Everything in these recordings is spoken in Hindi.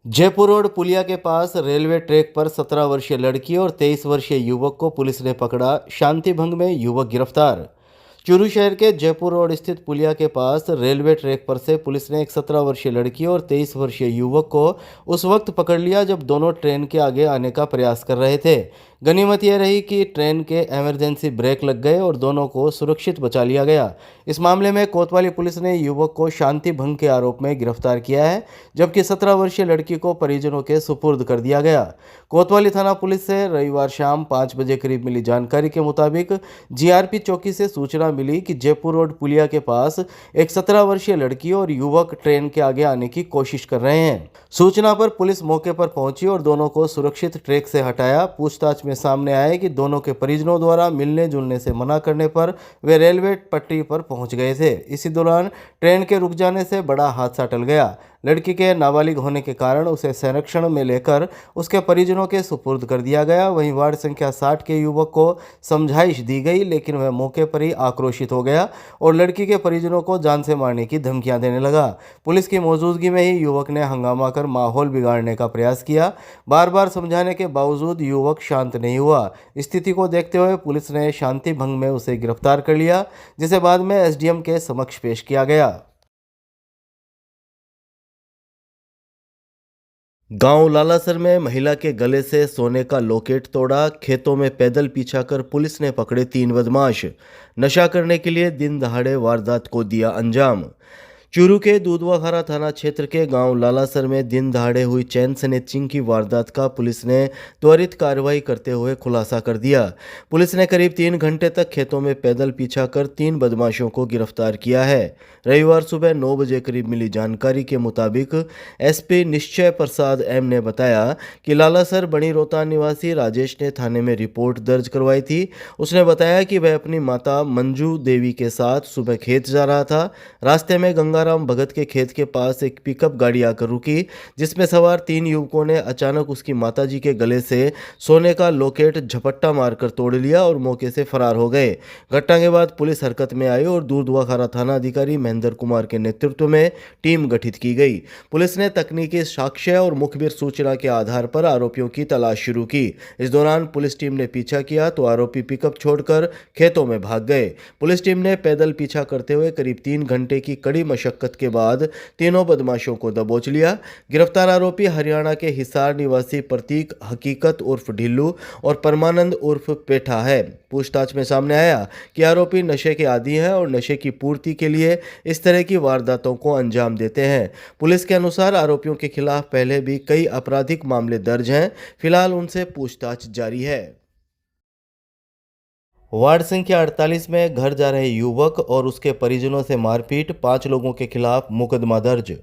जयपुर रोड पुलिया के पास रेलवे ट्रैक पर 17 वर्षीय लड़की और 23 वर्षीय युवक को पुलिस ने पकड़ा। शांति भंग में युवक गिरफ्तार। चूरू शहर के जयपुर रोड स्थित पुलिया के पास रेलवे ट्रैक पर से पुलिस ने एक 17 वर्षीय लड़की और 23 वर्षीय युवक को उस वक्त पकड़ लिया जब दोनों ट्रेन के आगे आने का प्रयास कर रहे थे। गनीमत यह रही कि ट्रेन के इमरजेंसी ब्रेक लग गए और दोनों को सुरक्षित बचा लिया गया। इस मामले में कोतवाली पुलिस ने युवक को शांति भंग के आरोप में गिरफ्तार किया है, जबकि 17 वर्षीय लड़की को परिजनों के सुपुर्द कर दिया गया। कोतवाली थाना पुलिस से रविवार शाम 5 बजे करीब मिली जानकारी के मुताबिक जीआरपी चौकी से सूचना मिली कि जयपुर रोड पुलिया के पास एक 17 वर्षीय लड़की और युवक ट्रेन के आगे आने की कोशिश कर रहे हैं। सूचना पर पुलिस मौके पर पहुंची और दोनों को सुरक्षित ट्रैक से हटाया। पूछताछ में सामने आया कि दोनों के परिजनों द्वारा मिलने जुलने से मना करने पर वे रेलवे पटरी पर पहुंच गए थे। इसी दौरान ट्रेन के रुक जाने से बड़ा हादसा टल गया। लड़की के नाबालिग होने के कारण उसे संरक्षण में लेकर उसके परिजनों के सुपुर्द कर दिया गया। वहीं वार्ड संख्या 60 के युवक को समझाइश दी गई, लेकिन वह मौके पर ही आक्रोशित हो गया और लड़की के परिजनों को जान से मारने की धमकियां देने लगा। पुलिस की मौजूदगी में ही युवक ने हंगामा कर माहौल बिगाड़ने का प्रयास किया। बार बार समझाने के बावजूद युवक शांत नहीं हुआ। स्थिति को देखते हुए पुलिस ने शांति भंग में उसे गिरफ्तार कर लिया, जिसे बाद में एसडीएम के समक्ष पेश किया गया। गांव लालासर में महिला के गले से सोने का लॉकेट तोड़ा। खेतों में पैदल पीछा कर पुलिस ने पकड़े 3 बदमाश। नशा करने के लिए दिन दहाड़े वारदात को दिया अंजाम। चूरू के दूधवाखारा थाना क्षेत्र के गांव लालासर में दिन दहाड़े हुई चैन स्नैचिंग की वारदात का पुलिस ने त्वरित कार्रवाई करते हुए खुलासा कर दिया। पुलिस ने करीब 3 घंटे तक खेतों में पैदल पीछा कर 3 बदमाशों को गिरफ्तार किया है। रविवार सुबह 9 बजे करीब मिली जानकारी के मुताबिक एसपी निश्चय प्रसाद एम ने बताया कि लालासर बड़ी रोहतान निवासी राजेश ने थाने में रिपोर्ट दर्ज करवाई थी। उसने बताया कि वह अपनी माता मंजू देवी के साथ सुबह खेत जा रहा था। रास्ते में गंगाराम भगत के खेत के पास एक पिकअप गाड़ी आकर रुकी, जिसमें सवार 3 युवकों ने अचानक उसकी माताजी के गले से सोने का लॉकेट झपट्टा मारकर तोड़ लिया और मौके से फरार हो गए। घटना के बाद पुलिस हरकत में आई और दूधवाखारा थाना अधिकारी महेंद्र कुमार के नेतृत्व में टीम गठित की गई। पुलिस ने तकनीकी साक्ष्य और मुखबिर सूचना के आधार पर आरोपियों की तलाश शुरू की। इस दौरान पुलिस टीम ने पीछा किया तो आरोपी पिकअप छोड़कर खेतों में भाग गए। पुलिस टीम ने पैदल पीछा करते हुए करीब 3 घंटे की कड़ी मशक्कत के बाद तीनों बदमाशों को दबोच लिया। गिरफ्तार आरोपी हरियाणा के हिसार निवासी प्रतीक हकीकत उर्फ ढिल्लू और परमानंद उर्फ पेठा है। पूछताछ में सामने आया कि आरोपी नशे के आदी हैं और नशे की पूर्ति के लिए इस तरह की वारदातों को अंजाम देते हैं। पुलिस के अनुसार आरोपियों के खिलाफ पहले भी कई आपराधिक मामले दर्ज हैं। फिलहाल उनसे पूछताछ जारी है। वार्ड संख्या 48 में घर जा रहे युवक और उसके परिजनों से मारपीट, 5 लोगों के खिलाफ मुकदमा दर्ज।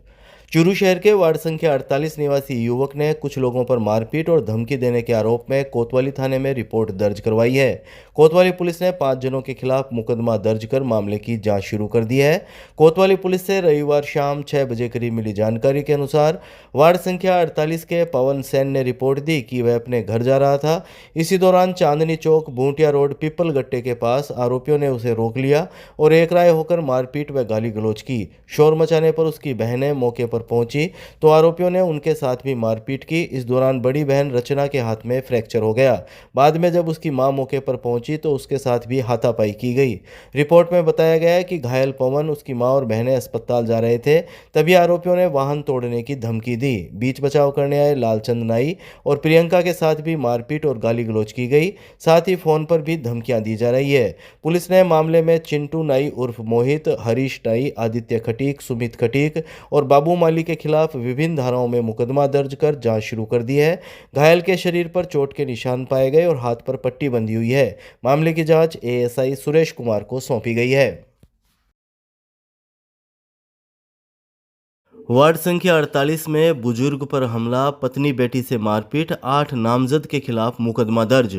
चूरू शहर के वार्ड संख्या 48 निवासी युवक ने कुछ लोगों पर मारपीट और धमकी देने के आरोप में कोतवाली थाने में रिपोर्ट दर्ज करवाई है। कोतवाली पुलिस ने 5 जनों के खिलाफ मुकदमा दर्ज कर मामले की जांच शुरू कर दी है। कोतवाली पुलिस से रविवार शाम 6 बजे करीब मिली जानकारी के अनुसार वार्ड संख्या 48 के पवन सेन ने रिपोर्ट दी कि वह अपने घर जा रहा था। इसी दौरान चांदनी चौक बूंटिया रोड पिपल गट्टे के पास आरोपियों ने उसे रोक लिया और एक राय होकर मारपीट व गाली गलौज की। शोर मचाने पर उसकी बहनें मौके पर पहुंची तो आरोपियों ने उनके साथ भी मारपीट की। इस दौरान बड़ी बहन रचना के हाथ में फ्रैक्चर हो गया। बाद में जब उसकी मां मौके पर पहुंची तो उसके साथ भी हाथापाई की गई। रिपोर्ट में बताया गया है कि घायल पवन, उसकी मां और बहनें अस्पताल जा रहे थे, तभी आरोपियों ने वाहन तोड़ने की धमकी दी। बीच बचाव करने आए लालचंद नाई और प्रियंका के साथ भी मारपीट और गाली गलौज की गई। साथ ही फोन पर भी धमकियां दी जा रही है। पुलिस ने मामले में चिंटू नाई उर्फ मोहित, हरीश नाई, आदित्य खटीक, सुमित खटीक और बाबू माली के खिलाफ विभिन्न धाराओं में मुकदमा दर्ज कर जांच शुरू कर दी है। घायल के शरीर पर चोट के निशान पाए गए और हाथ पर पट्टी बंधी हुई है। मामले की जांच एएसआई सुरेश कुमार को सौंपी गई है। वार्ड संख्या 48 में बुजुर्ग पर हमला, पत्नी बेटी से मारपीट, 8 नामजद के खिलाफ मुकदमा दर्ज।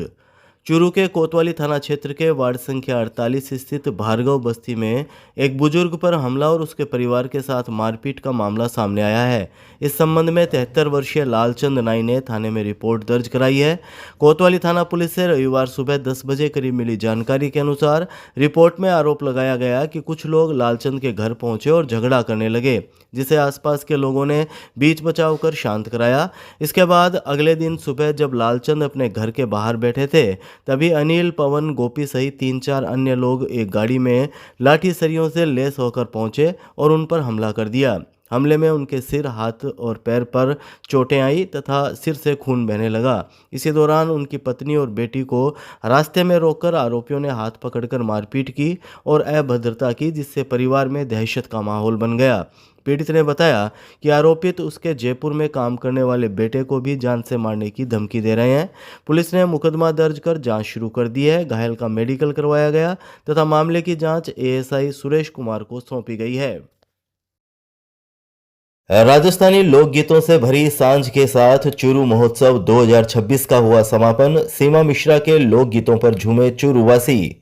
चूरू के कोतवाली थाना क्षेत्र के वार्ड संख्या 48 स्थित भार्गव बस्ती में एक बुजुर्ग पर हमला और उसके परिवार के साथ मारपीट का मामला सामने आया है। इस संबंध में 73 वर्षीय लालचंद नाई ने थाने में रिपोर्ट दर्ज कराई है। कोतवाली थाना पुलिस से रविवार सुबह 10 बजे करीब मिली जानकारी के अनुसार रिपोर्ट में आरोप लगाया गया कि कुछ लोग लालचंद के घर पहुंचे और झगड़ा करने लगे, जिसे आसपास के लोगों ने बीच बचाव कर शांत कराया। इसके बाद अगले दिन सुबह जब लालचंद अपने घर के बाहर बैठे थे, तभी अनिल, पवन, गोपी सहित 3-4 अन्य लोग एक गाड़ी में लाठी सरियों से लैस होकर पहुंचे और उन पर हमला कर दिया। हमले में उनके सिर, हाथ और पैर पर चोटें आई तथा सिर से खून बहने लगा। इसी दौरान उनकी पत्नी और बेटी को रास्ते में रोककर आरोपियों ने हाथ पकड़कर मारपीट की और अभद्रता की, जिससे परिवार में दहशत का माहौल बन गया। पीड़ित ने बताया कि आरोपित उसके जयपुर में काम करने वाले बेटे को भी जान से मारने की धमकी दे रहे हैं। पुलिस ने मुकदमा दर्ज कर जांच शुरू कर दी है। घायल का मेडिकल करवाया गया तथा मामले की जांच एएसआई सुरेश कुमार को सौंपी गई है। राजस्थानी लोकगीतों से भरी सांझ के साथ चूरू महोत्सव 2026 का हुआ समापन। सीमा मिश्रा के लोकगीतों पर झूमे चूरूवासी।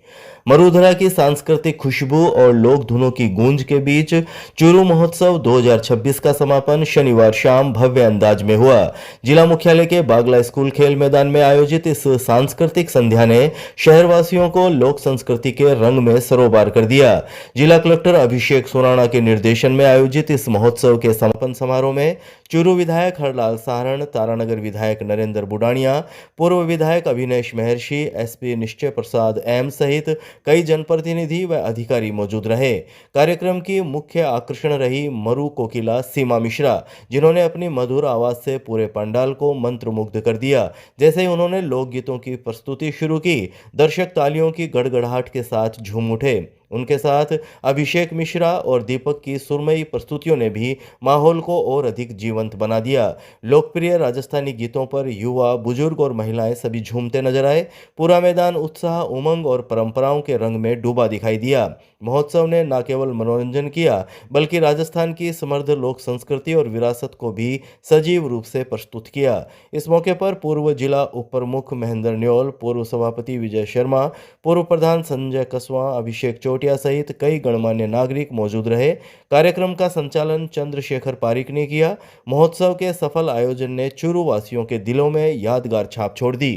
मरुधरा की सांस्कृतिक खुशबू और लोक धुनों की गूंज के बीच चूरू महोत्सव 2026 का समापन शनिवार शाम भव्य अंदाज में हुआ। जिला मुख्यालय के बागला स्कूल खेल मैदान में आयोजित इस सांस्कृतिक संध्या ने शहरवासियों को लोक संस्कृति के रंग में सरोबार कर दिया। जिला कलेक्टर अभिषेक सोराणा के निर्देशन में आयोजित इस महोत्सव के समापन समारोह में चूरू विधायक हरलाल साहरण, तारानगर विधायक नरेंद्र बुडानिया, पूर्व विधायक अभिनेश महर्षि, एसपी निश्चय प्रसाद एम सहित कई जनप्रतिनिधि व अधिकारी मौजूद रहे। कार्यक्रम की मुख्य आकर्षण रही मरु कोकिला सीमा मिश्रा, जिन्होंने अपनी मधुर आवाज से पूरे पंडाल को मंत्रमुग्ध कर दिया। जैसे ही उन्होंने लोकगीतों की प्रस्तुति शुरू की, दर्शक तालियों की गड़गड़ाहट के साथ झूम उठे। उनके साथ अभिषेक मिश्रा और दीपक की सुरमई प्रस्तुतियों ने भी माहौल को और अधिक जीवंत बना दिया। लोकप्रिय राजस्थानी गीतों पर युवा, बुजुर्ग और महिलाएं सभी झूमते नजर आए। पूरा मैदान उत्साह, उमंग और परंपराओं के रंग में डूबा दिखाई दिया। महोत्सव ने न केवल मनोरंजन किया, बल्कि राजस्थान की समृद्ध लोक संस्कृति और विरासत को भी सजीव रूप से प्रस्तुत किया। इस मौके पर पूर्व जिला उप प्रमुख महेंद्र न्योल, पूर्व सभापति विजय शर्मा, पूर्व प्रधान संजय कसवा, अभिषेक चोटिया सहित कई गणमान्य नागरिक मौजूद रहे। कार्यक्रम का संचालन चंद्रशेखर पारिक ने किया। महोत्सव के सफल आयोजन ने चूरू वासियों के दिलों में यादगार छाप छोड़ दी।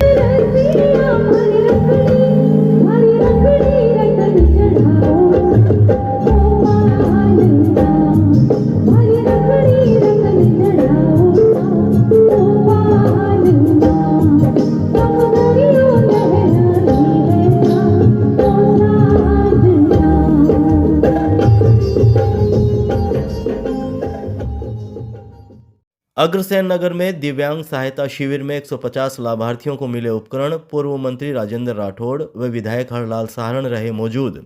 अग्रसेन नगर में दिव्यांग सहायता शिविर में 150 लाभार्थियों को मिले उपकरण। पूर्व मंत्री राजेंद्र राठौड़ व विधायक हरलाल साहरण रहे मौजूद।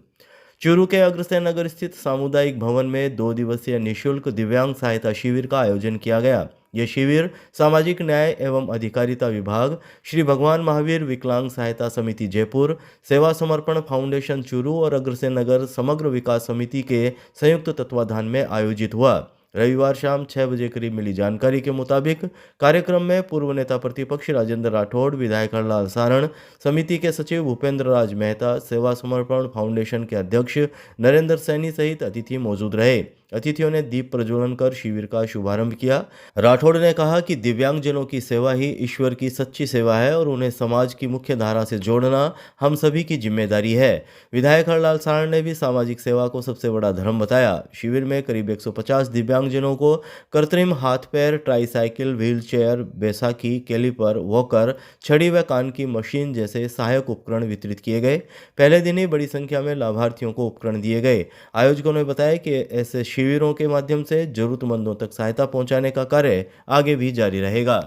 चूरू के अग्रसेन नगर स्थित सामुदायिक भवन में 2 दिवसीय निःशुल्क दिव्यांग सहायता शिविर का आयोजन किया गया। यह शिविर सामाजिक न्याय एवं अधिकारिता विभाग, श्री भगवान महावीर विकलांग सहायता समिति जयपुर, सेवा समर्पण फाउंडेशन चूरू और अग्रसेन नगर समग्र विकास समिति के संयुक्त तत्वाधान में आयोजित हुआ। रविवार शाम 6 बजे करीब मिली जानकारी के मुताबिक कार्यक्रम में पूर्व नेता प्रतिपक्ष राजेंद्र राठौड़, विधायक हरलाल साहरण, समिति के सचिव भूपेंद्र राज मेहता, सेवा समर्पण फाउंडेशन के अध्यक्ष नरेंद्र सैनी सहित अतिथि मौजूद रहे। अतिथियों ने दीप प्रज्वलन कर शिविर का शुभारंभ किया। राठौड़ ने कहा कि दिव्यांगजनों की सेवा ही ईश्वर की सच्ची सेवा है और उन्हें समाज की मुख्य धारा से जोड़ना हम सभी की जिम्मेदारी है। विधायक हरलाल साहरण ने भी सामाजिक सेवा को सबसे बड़ा धर्म बताया। शिविर में करीब 150 दिव्यांगजनों को कृत्रिम हाथ पैर, ट्राईसाइकिल, व्हील चेयर, बैसाखी, कैलिपर, वॉकर, छड़ी व कान की मशीन जैसे सहायक उपकरण वितरित किए गए। पहले दिन ही बड़ी संख्या में लाभार्थियों को उपकरण दिए गए। आयोजकों ने बताया कि ऐसे शिविरों के माध्यम से जरूरतमंदों तक सहायता पहुंचाने का कार्य आगे भी जारी रहेगा।